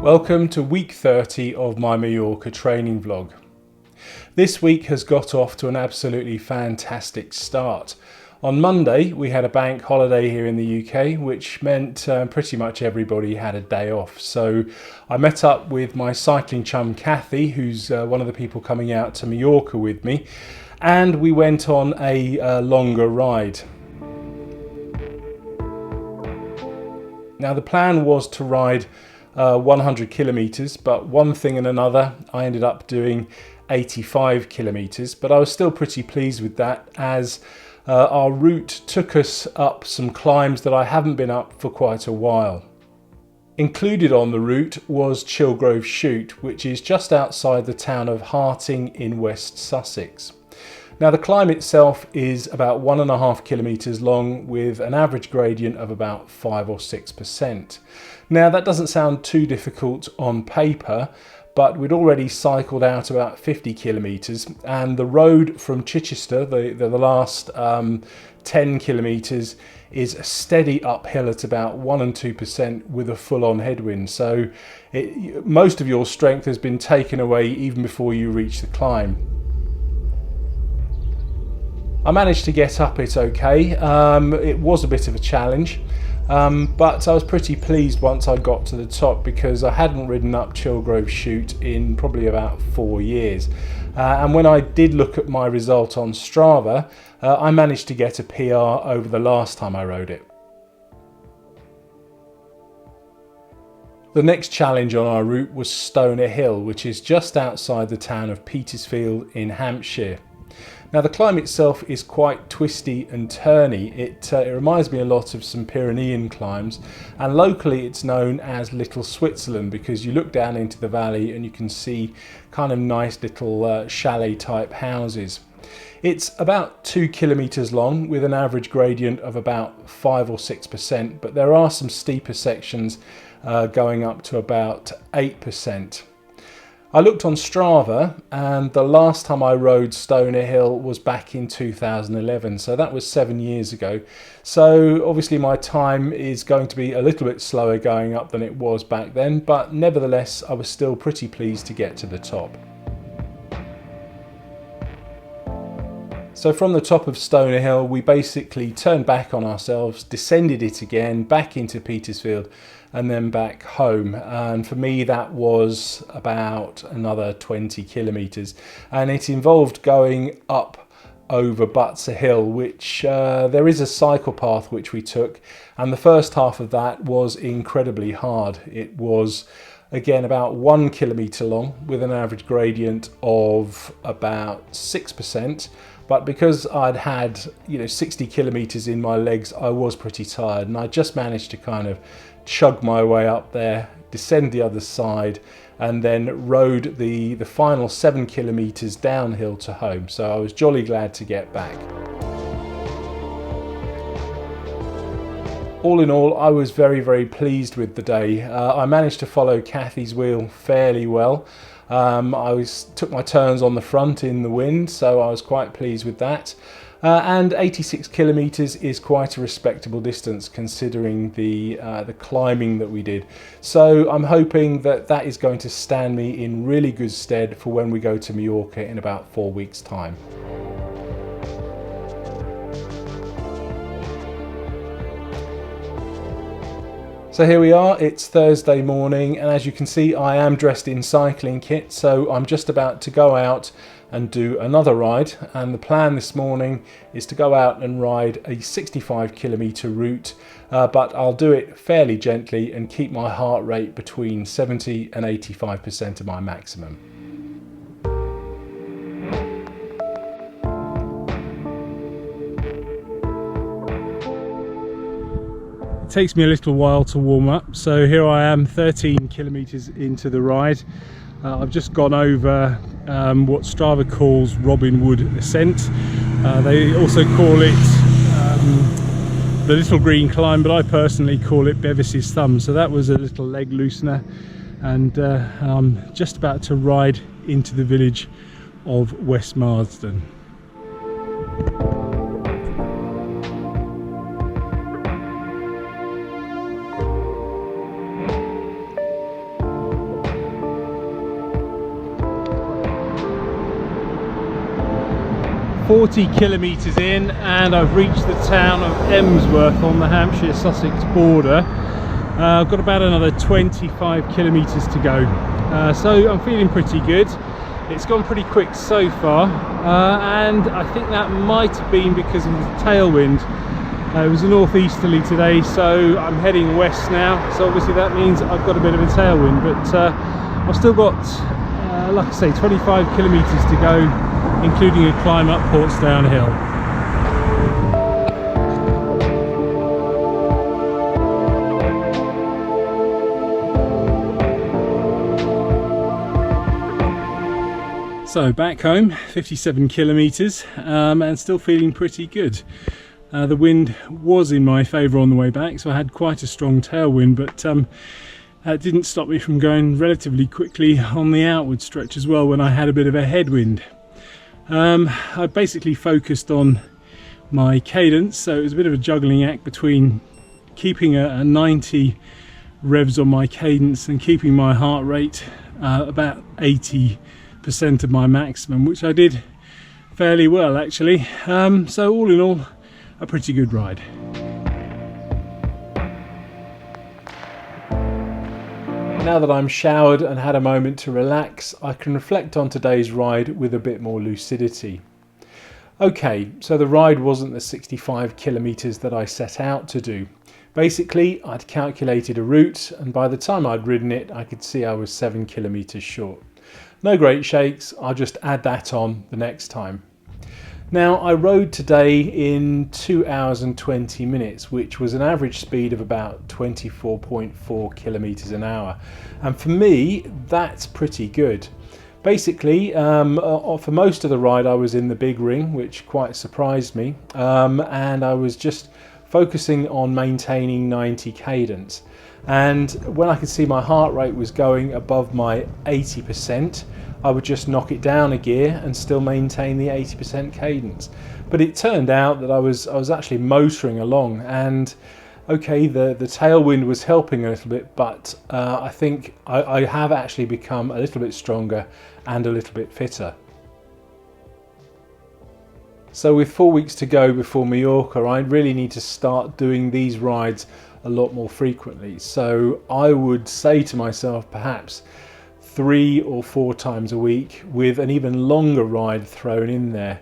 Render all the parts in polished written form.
Welcome to week 30 of my Mallorca training vlog. This week has got off to an absolutely fantastic start. On Monday we had a bank holiday here in the UK, which meant pretty much everybody had a day off. So I met up with my cycling chum Kathy, who's one of the people coming out to Mallorca with me, and we went on a longer ride. Now the plan was to ride 100 kilometers, but one thing and another I ended up doing 85 kilometers, but I was still pretty pleased with that, as our route took us up some climbs that I haven't been up for quite a while. Included on the route was Chilgrove Shoot, which is just outside the town of Harting in West Sussex. Now the climb itself is about 1.5 kilometers long, with an average gradient of about 5 or 6%. Now that doesn't sound too difficult on paper, but we'd already cycled out about 50 kilometers, and the road from Chichester, the last 10 kilometers, is a steady uphill at about 1 and 2% with a full-on headwind. So most of your strength has been taken away even before you reach the climb. I managed to get up it okay. It was a bit of a challenge, but I was pretty pleased once I got to the top, because I hadn't ridden up Chilgrove Shoot in probably about 4 years. And when I did look at my result on Strava, I managed to get a PR over the last time I rode it. The next challenge on our route was Stoner Hill, which is just outside the town of Petersfield in Hampshire. Now the climb itself is quite twisty and turny. It reminds me a lot of some Pyrenean climbs, and locally it's known as Little Switzerland, because you look down into the valley and you can see kind of nice little chalet type houses. It's about 2 kilometers long, with an average gradient of about 5 or 6%, but there are some steeper sections going up to about 8%. I looked on Strava, and the last time I rode Stoner Hill was back in 2011, so that was 7 years ago. So obviously my time is going to be a little bit slower going up than it was back then, but nevertheless I was still pretty pleased to get to the top. So from the top of Stoner Hill we basically turned back on ourselves, descended it again, back into Petersfield, and then back home. And for me that was about another 20 kilometers, and it involved going up over Butser Hill, which there is a cycle path which we took, and the first half of that was incredibly hard. It was again about 1 kilometer long, with an average gradient of about 6%. But because I'd had 60 kilometers in my legs, I was pretty tired, and I just managed to kind of chug my way up there, descend the other side, and then rode the final 7 kilometers downhill to home. So I was jolly glad to get back. All in all, I was very pleased with the day. I managed to follow Kathy's wheel fairly well. I took my turns on the front in the wind, so I was quite pleased with that. And 86 kilometers is quite a respectable distance considering the climbing that we did. So I'm hoping that that is going to stand me in really good stead for when we go to Mallorca in about 4 weeks' time. So here we are, it's Thursday morning, and as you can see I am dressed in cycling kit, so I'm just about to go out and do another ride. And the plan this morning is to go out and ride a 65 kilometer route, but I'll do it fairly gently and keep my heart rate between 70 and 85% of my maximum. It takes me a little while to warm up, so here I am 13 kilometers into the ride. I've just gone over what Strava calls Robin Wood Ascent. They also call it the Little Green Climb, but I personally call it Bevis's Thumb. So that was a little leg loosener, and I'm just about to ride into the village of West Marsden. 40 kilometres in, and I've reached the town of Emsworth on the Hampshire-Sussex border. I've got about another 25 kilometres to go, so I'm feeling pretty good. It's gone pretty quick so far, and I think that might have been because of the tailwind. It was a northeasterly today, so I'm heading west now, so obviously that means I've got a bit of a tailwind, but I've still got, like I say, 25 kilometres to go, including a climb up Portsdown Hill. So back home, 57 kilometres, and still feeling pretty good. The wind was in my favour on the way back, so I had quite a strong tailwind, but that didn't stop me from going relatively quickly on the outward stretch as well when I had a bit of a headwind. I basically focused on my cadence, so it was a bit of a juggling act between keeping a 90 revs on my cadence and keeping my heart rate about 80% of my maximum, which I did fairly well actually. So all in all, a pretty good ride. Now that I'm showered and had a moment to relax, I can reflect on today's ride with a bit more lucidity. Okay, so the ride wasn't the 65 kilometres that I set out to do. Basically, I'd calculated a route, and by the time I'd ridden it, I could see I was 7 kilometres short. No great shakes, I'll just add that on the next time. Now, I rode today in 2 hours and 20 minutes, which was an average speed of about 24.4 kilometres an hour. And for me, that's pretty good. Basically, for most of the ride, I was in the big ring, which quite surprised me. And I was just focusing on maintaining 90 cadence. And when I could see my heart rate was going above my 80%, I would just knock it down a gear and still maintain the 80% cadence. But it turned out that I was actually motoring along, and okay, the tailwind was helping a little bit, but I think I have actually become a little bit stronger and a little bit fitter. So with 4 weeks to go before Mallorca, I really need to start doing these rides a lot more frequently. So I would say to myself, perhaps 3 or 4 times a week, with an even longer ride thrown in there.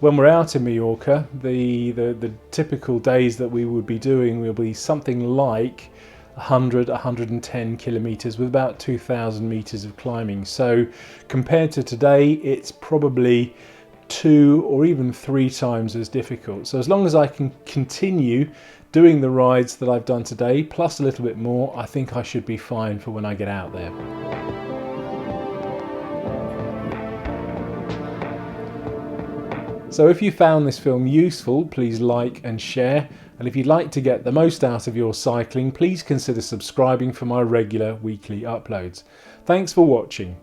When we're out in Mallorca, the typical days that we would be doing will be something like 110 kilometres with about 2,000 metres of climbing. So compared to today, it's probably 2 or even 3 times as difficult. So as long as I can continue doing the rides that I've done today, plus a little bit more, I think I should be fine for when I get out there. So if you found this film useful, please like and share. And if you'd like to get the most out of your cycling, please consider subscribing for my regular weekly uploads. Thanks for watching.